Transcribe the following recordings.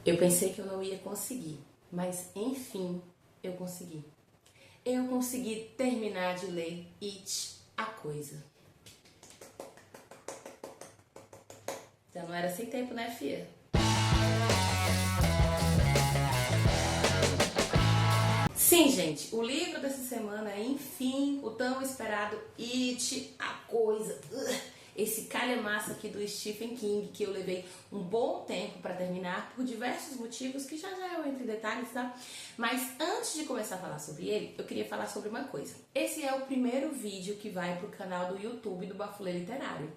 Eu pensei que eu não ia conseguir, mas enfim eu consegui. Eu consegui terminar de ler It, a Coisa. Já não era sem tempo, né, fia? Sim, gente, o livro dessa semana é, enfim, o tão esperado It, a Coisa. Esse calhamaço aqui do Stephen King, que eu levei um bom tempo para terminar, por diversos motivos, que já eu entro em detalhes, tá? Mas antes de começar a falar sobre ele, eu queria falar sobre uma coisa. Esse é o primeiro vídeo que vai pro canal do YouTube do Bafulê Literário.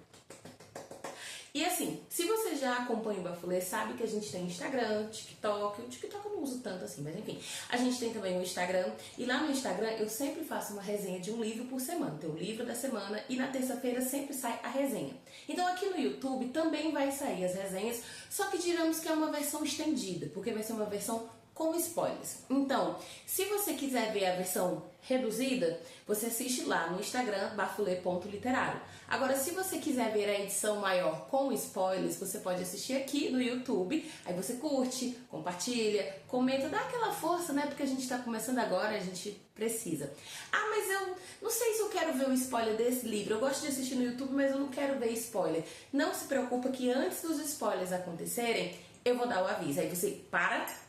E assim, se você já acompanha o Bafulê, sabe que a gente tem Instagram, TikTok. O TikTok eu não uso tanto assim, mas enfim. A gente tem também o Instagram. E lá no Instagram eu sempre faço uma resenha de um livro por semana. Tem o livro da semana e na terça-feira sempre sai a resenha. Então aqui no YouTube também vai sair as resenhas, só que digamos que é uma versão estendida, porque vai ser uma versão com spoilers. Então, se você quiser ver a versão reduzida, você assiste lá no Instagram, bafulê.literário. Agora, se você quiser ver a edição maior com spoilers, você pode assistir aqui no YouTube. Aí você curte, compartilha, comenta, dá aquela força, né? Porque a gente tá começando agora, a gente precisa. Ah, mas eu não sei se eu quero ver o spoiler desse livro. Eu gosto de assistir no YouTube, mas eu não quero ver spoiler. Não se preocupa que antes dos spoilers acontecerem, eu vou dar o aviso. Aí você para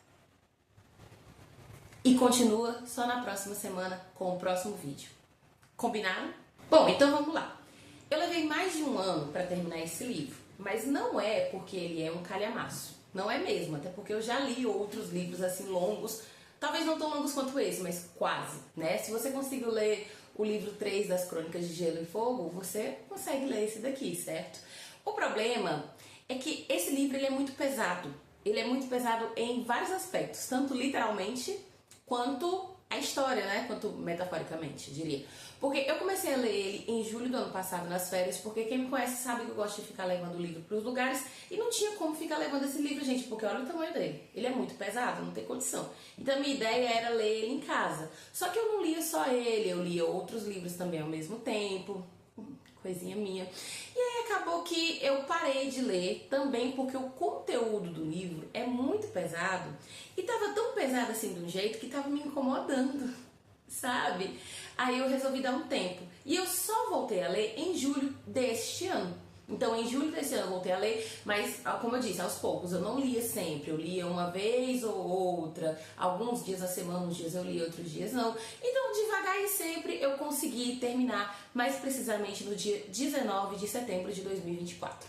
e continua só na próxima semana com o próximo vídeo. Combinado? Bom, então vamos lá. Eu levei mais de um ano para terminar esse livro, mas não é porque ele é um calhamaço. Não é mesmo, até porque eu já li outros livros assim longos, talvez não tão longos quanto esse, mas quase, né? Se você conseguiu ler o livro 3 das Crônicas de Gelo e Fogo, você consegue ler esse daqui, certo? O problema é que esse livro ele é muito pesado. Ele é muito pesado em vários aspectos, tanto literalmente quanto a história, né? Quanto metaforicamente, diria. Porque eu comecei a ler ele em julho do ano passado, nas férias, porque quem me conhece sabe que eu gosto de ficar levando o livro para os lugares e não tinha como ficar levando esse livro, gente, porque olha o tamanho dele. Ele é muito pesado, não tem condição. Então a minha ideia era ler ele em casa. Só que eu não lia só ele, eu lia outros livros também ao mesmo tempo. Coisinha minha. E aí acabou que eu parei de ler também porque o conteúdo do livro é muito pesado e tava tão pesado assim de um jeito que tava me incomodando, sabe? Aí eu resolvi dar um tempo. E eu só voltei a ler em julho deste ano. Então, em julho desse ano eu voltei a ler, mas, como eu disse, aos poucos. Eu não lia sempre, eu lia uma vez ou outra, alguns dias a semana, uns dias eu lia, outros dias não. Então, devagar e sempre eu consegui terminar, mais precisamente no dia 19 de setembro de 2024.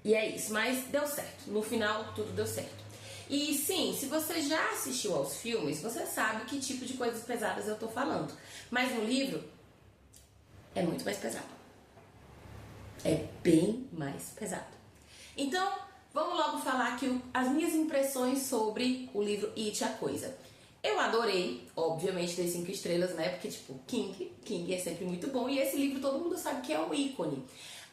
E é isso, mas deu certo. No final, tudo deu certo. E sim, se você já assistiu aos filmes, você sabe que tipo de coisas pesadas eu tô falando. Mas no livro, é muito mais pesado. É bem mais pesado. Então, vamos logo falar aqui as minhas impressões sobre o livro It, a Coisa. Eu adorei, obviamente dei 5 estrelas, né? Porque, tipo, King é sempre muito bom. E esse livro todo mundo sabe que é um ícone.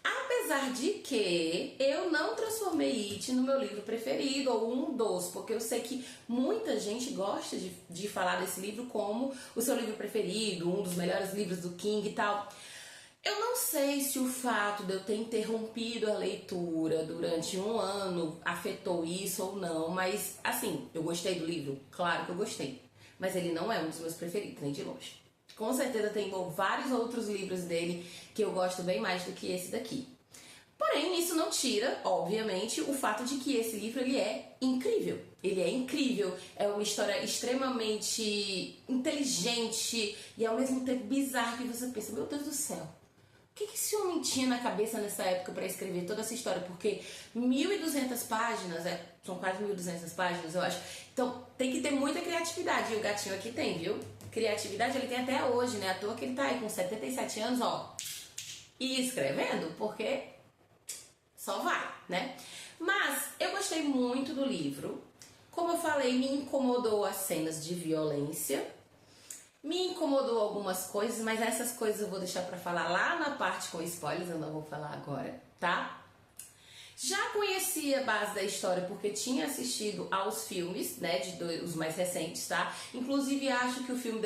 Apesar de que eu não transformei It no meu livro preferido, ou um dos, porque eu sei que muita gente gosta de falar desse livro como o seu livro preferido, um dos melhores livros do King e tal. Eu não sei se o fato de eu ter interrompido a leitura durante um ano afetou isso ou não, mas assim, eu gostei do livro? Claro que eu gostei, mas ele não é um dos meus preferidos, nem de longe. Com certeza tem vários outros livros dele que eu gosto bem mais do que esse daqui. Porém, isso não tira, obviamente, o fato de que esse livro ele é incrível. Ele é incrível, é uma história extremamente inteligente e ao mesmo tempo bizarra que você pensa, meu Deus do céu. O que esse homem tinha na cabeça nessa época para escrever toda essa história? Porque 1.200 páginas, são quase 1.200 páginas, eu acho. Então tem que ter muita criatividade. E o gatinho aqui tem, viu? Criatividade ele tem até hoje, né? À toa que ele tá aí com 77 anos, ó. E escrevendo, porque só vai, né? Mas eu gostei muito do livro. Como eu falei, me incomodou as cenas de violência. Me incomodou algumas coisas, mas essas coisas eu vou deixar pra falar lá na parte com spoilers, eu não vou falar agora, tá? Já conhecia a base da história porque tinha assistido aos filmes, né, os mais recentes, tá? Inclusive acho que o filme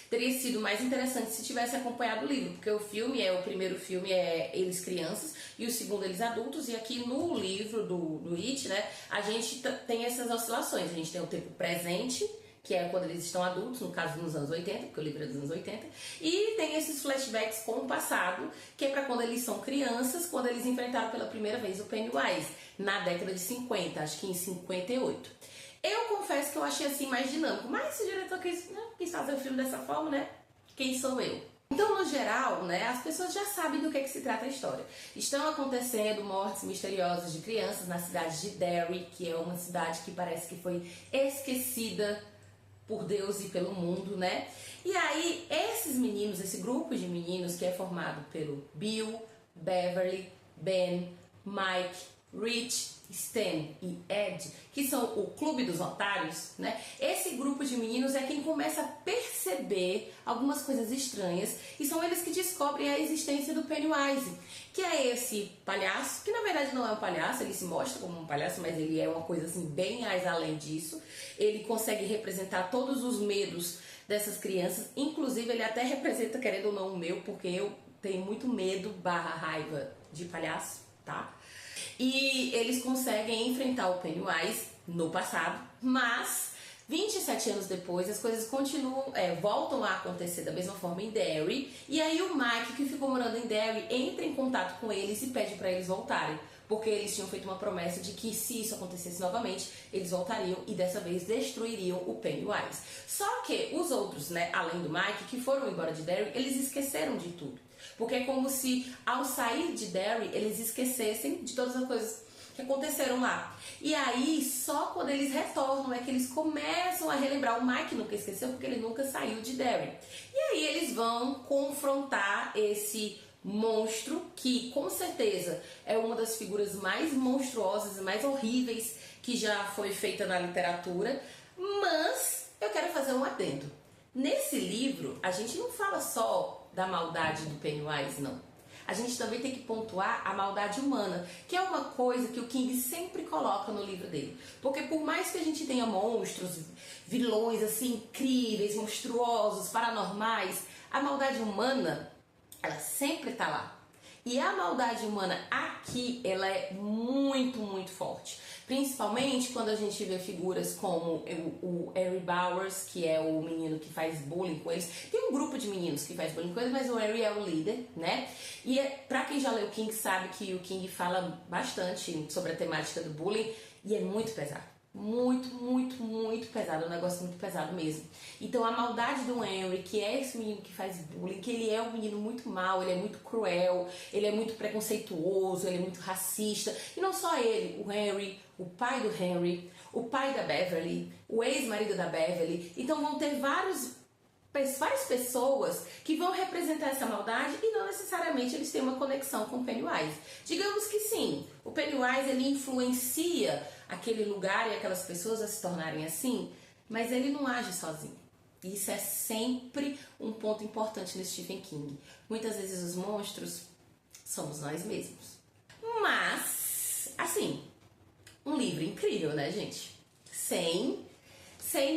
teria sido mais interessante se tivesse acompanhado o livro, porque o primeiro filme é eles crianças e o segundo eles adultos, e aqui no livro do It, né, a gente tem essas oscilações, a gente tem o tempo presente, que é quando eles estão adultos, no caso nos anos 80, porque o livro é dos anos 80, e tem esses flashbacks com o passado, que é para quando eles são crianças, quando eles enfrentaram pela primeira vez o Pennywise, na década de 50, acho que em 58. Eu confesso que eu achei assim mais dinâmico, mas se o diretor quis fazer o filme dessa forma, né? Quem sou eu? Então, no geral, né, as pessoas já sabem do que se trata a história. Estão acontecendo mortes misteriosas de crianças na cidade de Derry, que é uma cidade que parece que foi esquecida por Deus e pelo mundo, né? E aí, esses meninos, esse grupo de meninos que é formado pelo Bill, Beverly, Ben, Mike, Rich, Stan e Ed, que são o Clube dos Otários, né? Esse grupo de meninos é quem começa a perceber algumas coisas estranhas e são eles que descobrem a existência do Pennywise, que é esse palhaço, que na verdade não é um palhaço, ele se mostra como um palhaço, mas ele é uma coisa assim bem mais além disso. Ele consegue representar todos os medos dessas crianças, inclusive ele até representa, querendo ou não, o meu, porque eu tenho muito medo / raiva de palhaço, tá? E eles conseguem enfrentar o Pennywise no passado, mas 27 anos depois as coisas voltam a acontecer da mesma forma em Derry, e aí o Mike, que ficou morando em Derry, entra em contato com eles e pede para eles voltarem, porque eles tinham feito uma promessa de que se isso acontecesse novamente, eles voltariam e dessa vez destruiriam o Pennywise. Só que os outros, né, além do Mike, que foram embora de Derry, eles esqueceram de tudo. Porque é como se, ao sair de Derry, eles esquecessem de todas as coisas que aconteceram lá. E aí, só quando eles retornam é que eles começam a relembrar. O Mike nunca esqueceu porque ele nunca saiu de Derry. E aí eles vão confrontar esse monstro, que com certeza é uma das figuras mais monstruosas e mais horríveis que já foi feita na literatura. Mas eu quero fazer um adendo. Nesse livro, a gente não fala só da maldade do Pennywise, não. A gente também tem que pontuar a maldade humana, que é uma coisa que o King sempre coloca no livro dele. Porque por mais que a gente tenha monstros, vilões assim incríveis, monstruosos, paranormais, a maldade humana, ela sempre tá lá. E a maldade humana aqui, ela é muito, muito forte. Principalmente quando a gente vê figuras como o Harry Bowers, que é o menino que faz bullying com eles. Tem um grupo de meninos que faz bullying com eles, mas o Harry é o líder, né? E pra quem já leu o King sabe que o King fala bastante sobre a temática do bullying e é muito pesado. Muito, muito, muito pesado, é um negócio muito pesado mesmo. Então a maldade do Henry, que é esse menino que faz bullying, que ele é um menino muito mau, ele é muito cruel, ele é muito preconceituoso, ele é muito racista. E não só ele, o Henry, o pai do Henry, o pai da Beverly, o ex-marido da Beverly. Então vão ter várias pessoas que vão representar essa maldade e não necessariamente eles têm uma conexão com o Pennywise. Digamos que sim, o Pennywise ele influencia aquele lugar e aquelas pessoas a se tornarem assim, mas ele não age sozinho. Isso é sempre um ponto importante no Stephen King. Muitas vezes os monstros somos nós mesmos. Mas, assim, um livro incrível, né, gente? Sem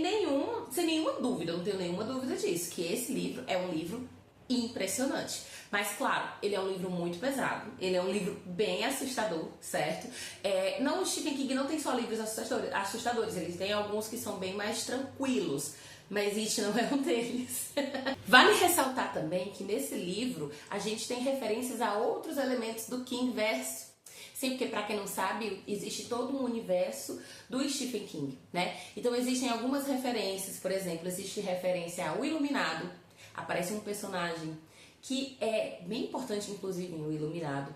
nenhuma dúvida, eu não tenho nenhuma dúvida disso, que esse livro é um livro impressionante. Mas, claro, ele é um livro muito pesado, ele é um livro bem assustador, certo? O Stephen King não tem só livros assustadores, ele tem alguns que são bem mais tranquilos, mas It não é um deles. Vale ressaltar também que nesse livro a gente tem referências a outros elementos do Kingverse. Sim, porque pra quem não sabe, existe todo um universo do Stephen King, né? Então existem algumas referências, por exemplo, existe referência ao Iluminado, aparece um personagem que é bem importante, inclusive, no Iluminado.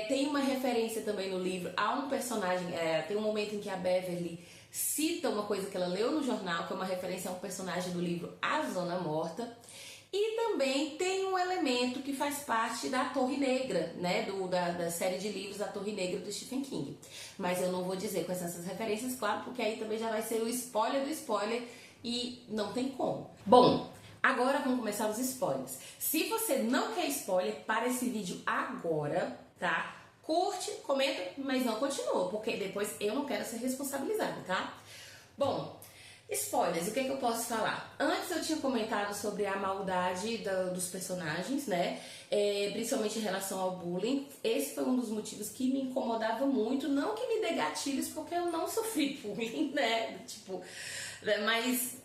Tem uma referência também no livro a um personagem, tem um momento em que a Beverly cita uma coisa que ela leu no jornal, que é uma referência a um personagem do livro A Zona Morta. E também tem um elemento que faz parte da Torre Negra, né, da série de livros da Torre Negra do Stephen King. Mas eu não vou dizer quais são essas referências, claro, porque aí também já vai ser o spoiler do spoiler e não tem como. Bom, agora vamos começar os spoilers. Se você não quer spoiler, para esse vídeo agora, tá? Curte, comenta, mas não continua, porque depois eu não quero ser responsabilizada, tá? Bom, spoilers, o que é que eu posso falar? Antes eu tinha comentado sobre a maldade dos personagens, né? Principalmente em relação ao bullying. Esse foi um dos motivos que me incomodava muito. Não que me dê gatilhos, porque eu não sofri bullying, né? Tipo, mas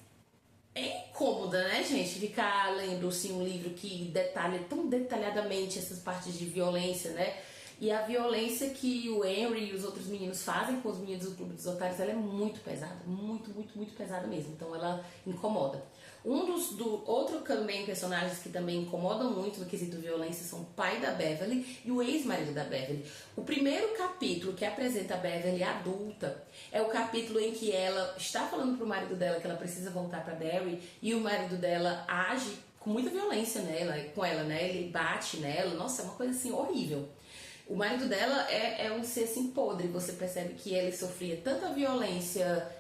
é incômoda, né, gente? Ficar lendo assim, um livro que detalha tão detalhadamente essas partes de violência, né? E a violência que o Henry e os outros meninos fazem com os meninos do Clube dos Otários, ela é muito pesada. Muito, muito, muito pesada mesmo. Então ela incomoda. Outro também personagens que também incomodam muito no quesito violência são o pai da Beverly e o ex-marido da Beverly. O primeiro capítulo que apresenta a Beverly adulta é o capítulo em que ela está falando pro marido dela que ela precisa voltar para Derry e o marido dela age com muita violência com ela, né? Ele bate nela. Nossa, é uma coisa assim horrível. O marido dela é um ser assim podre. Você percebe que ela sofria tanta violência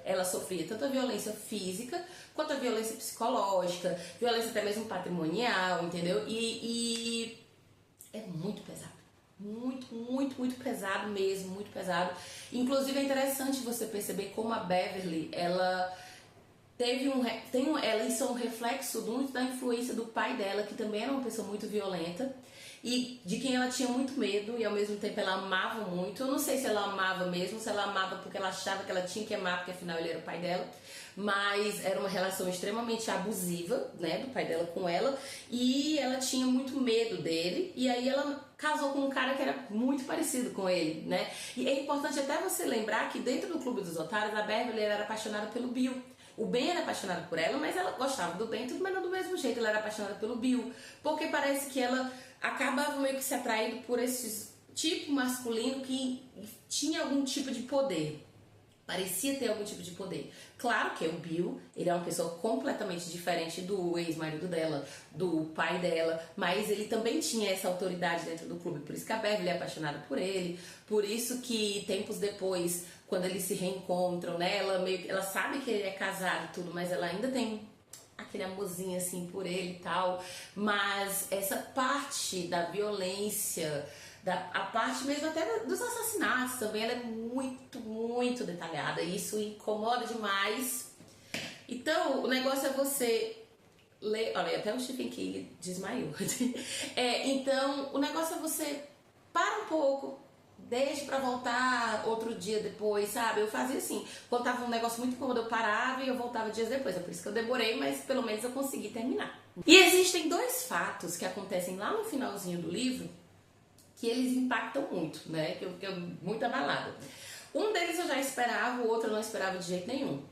física, quanto a violência psicológica, violência até mesmo patrimonial, entendeu? E é muito pesado. Muito, muito, muito pesado mesmo, muito pesado. Inclusive é interessante você perceber como a Beverly, ela isso é um reflexo muito da influência do pai dela, que também era uma pessoa muito violenta e de quem ela tinha muito medo e ao mesmo tempo ela amava muito. Eu não sei se ela amava mesmo, se ela amava porque ela achava que ela tinha que amar, porque afinal ele era o pai dela, mas era uma relação extremamente abusiva, né, do pai dela com ela, e ela tinha muito medo dele, e aí ela casou com um cara que era muito parecido com ele, né? E é importante até você lembrar que dentro do Clube dos Otários a Beverly era apaixonada pelo Bill. O Ben era apaixonado por ela, mas ela gostava do Ben, tudo, mas não do mesmo jeito. Ela era apaixonada pelo Bill, porque parece que ela acabava meio que se atraindo por esse tipo masculino que tinha algum tipo de poder. Parecia ter algum tipo de poder. Claro que o Bill, ele é uma pessoa completamente diferente do ex-marido dela, do pai dela, mas ele também tinha essa autoridade dentro do clube. Por isso que a Beverly é apaixonada por ele, por isso que tempos depois, quando eles se reencontram, né, ela sabe que ele é casado e tudo, mas ela ainda tem aquele amorzinho assim por ele e tal. Mas essa parte da violência, a parte mesmo até dos assassinatos também, ela é muito, muito detalhada. E isso incomoda demais. Então, o negócio é você ler... Olha, até o Stephen King desmaiou. Então, o negócio é você para um pouco, deixa pra voltar outro dia depois, sabe? Eu fazia assim, quando tava um negócio muito incômodo, eu parava e eu voltava dias depois. É por isso que eu demorei, mas pelo menos eu consegui terminar. E existem dois fatos que acontecem lá no finalzinho do livro que eles impactam muito, né? Que eu fiquei muito abalada. Um deles eu já esperava, o outro eu não esperava de jeito nenhum.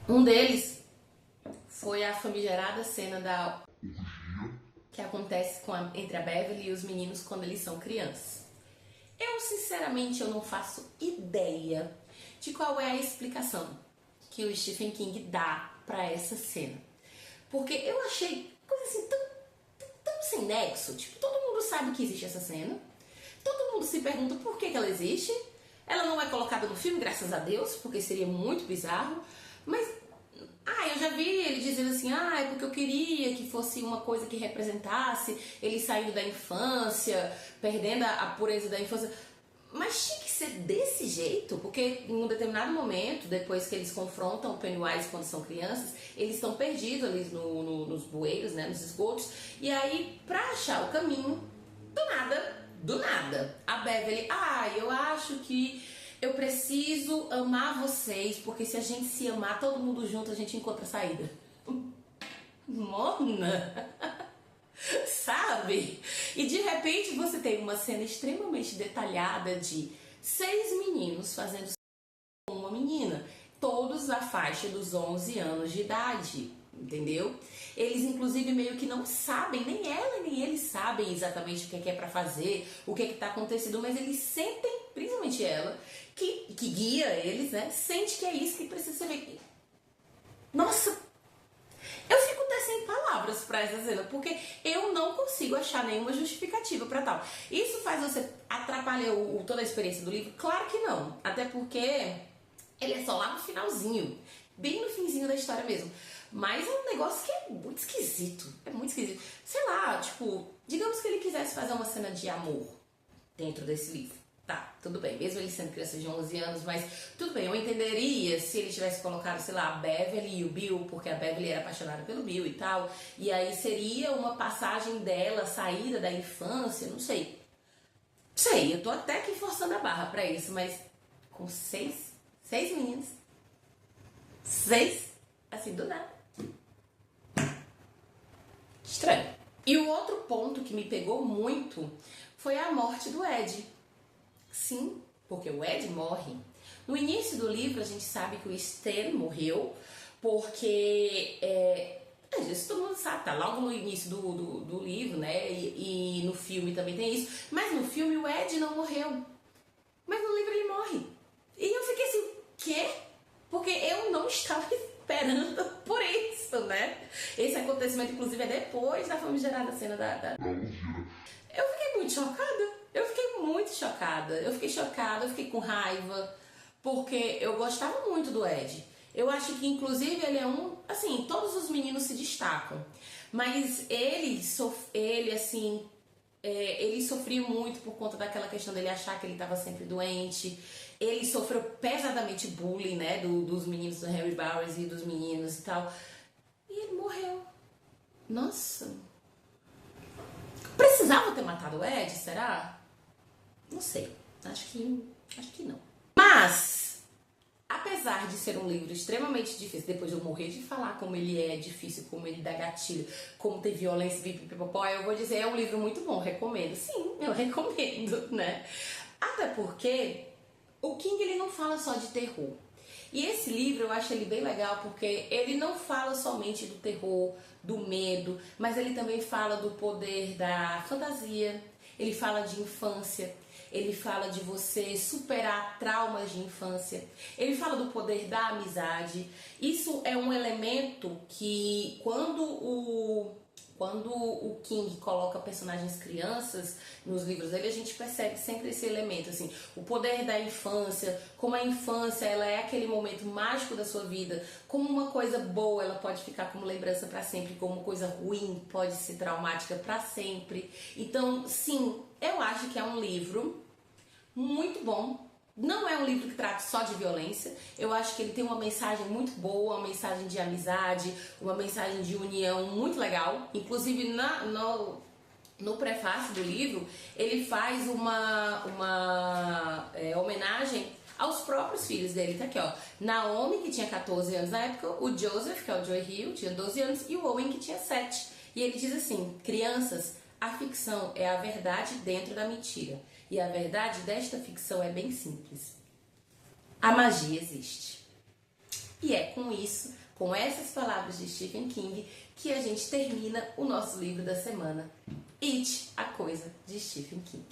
Um deles foi a famigerada cena da que acontece entre a Beverly e os meninos quando eles são crianças. Sinceramente, eu não faço ideia de qual é a explicação que o Stephen King dá pra essa cena. Porque eu achei coisa assim tão sem nexo. Tipo, todo mundo sabe que existe essa cena. Todo mundo se pergunta por que ela existe. Ela não é colocada no filme, graças a Deus, porque seria muito bizarro. Mas, eu já vi ele dizendo assim, é porque eu queria que fosse uma coisa que representasse ele saindo da infância, perdendo a pureza da infância. Mas tinha que ser desse jeito, porque em um determinado momento, depois que eles confrontam o Pennywise quando são crianças, eles estão perdidos ali nos bueiros, né, nos esgotos, e aí, pra achar o caminho, do nada, a Beverly, eu acho que eu preciso amar vocês, porque se a gente se amar todo mundo junto, a gente encontra a saída. Mona! Sabe? E de repente você tem uma cena extremamente detalhada de 6 meninos fazendo uma menina, todos na faixa dos 11 anos de idade, entendeu? Eles inclusive meio que não sabem, nem ela nem eles sabem exatamente o que é pra fazer, o que tá acontecendo, mas eles sentem, principalmente ela, que guia eles, né? Sente que é isso que precisa ser feito. Nossa! Eu fico até sem palavras pra essa cena, porque eu não consigo achar nenhuma justificativa pra tal. Isso faz você atrapalhar toda a experiência do livro? Claro que não. Até porque ele é só lá no finalzinho. bem no finzinho da história mesmo. Mas é um negócio que é muito esquisito. É muito esquisito. Sei lá, tipo, digamos que ele quisesse fazer uma cena de amor dentro desse livro. Tá, tudo bem. Mesmo ele sendo criança de 11 anos, mas tudo bem. Eu entenderia se ele tivesse colocado, sei lá, a Beverly e o Bill, porque a Beverly era apaixonada pelo Bill e tal. E aí seria uma passagem dela, saída da infância, não sei. Sei, eu tô até aqui forçando a barra pra isso, mas com seis meninos. 6, assim, do nada. Estranho. E o outro ponto que me pegou muito foi a morte do Ed. Sim, porque o Ed morre. No início do livro a gente sabe que o Stan morreu porque isso todo mundo sabe, tá logo no início do livro, né? E no filme também tem isso. Mas no filme o Ed não morreu. Mas no livro ele morre. E eu fiquei assim, quê? Porque eu não estava esperando por isso, né? Esse acontecimento, inclusive, é depois da famigerada cena da... Eu fiquei muito chocada. Eu fiquei chocada, eu fiquei com raiva, porque eu gostava muito do Ed. Eu acho que, inclusive, ele é um... Assim, todos os meninos se destacam. Mas ele sofreu muito por conta daquela questão dele achar que ele estava sempre doente. Ele sofreu pesadamente bullying, né, dos meninos do Harry Bowers e dos meninos e tal. E ele morreu. Nossa. Precisava ter matado o Ed, será? Não sei. Acho que não. Mas, apesar de ser um livro extremamente difícil, depois de eu morrer de falar como ele é difícil, como ele dá gatilho, como tem violência, pipipipopó, eu vou dizer, é um livro muito bom, recomendo. Sim, eu recomendo, né? Até porque o King, ele não fala só de terror. E esse livro eu acho ele bem legal porque ele não fala somente do terror, do medo, mas ele também fala do poder da fantasia, ele fala de infância, ele fala de você superar traumas de infância, ele fala do poder da amizade. Isso é um elemento que quando o King coloca personagens crianças nos livros dele, a gente percebe sempre esse elemento, assim, o poder da infância, como a infância ela é aquele momento mágico da sua vida, como uma coisa boa ela pode ficar como lembrança para sempre, como uma coisa ruim pode ser traumática para sempre. Então, sim, eu acho que é um livro muito bom. Não é um livro que trata só de violência. Eu acho que ele tem uma mensagem muito boa, uma mensagem de amizade, uma mensagem de união muito legal. Inclusive no prefácio do livro, ele faz uma homenagem aos próprios filhos dele. Tá aqui, ó. Naomi, que tinha 14 anos na época, o Joseph, que é o Joy Hill, tinha 12 anos, e o Owen, que tinha 7. E ele diz assim: crianças, a ficção é a verdade dentro da mentira. E a verdade desta ficção é bem simples. A magia existe. E é com isso, com essas palavras de Stephen King, que a gente termina o nosso livro da semana. It, a Coisa, de Stephen King.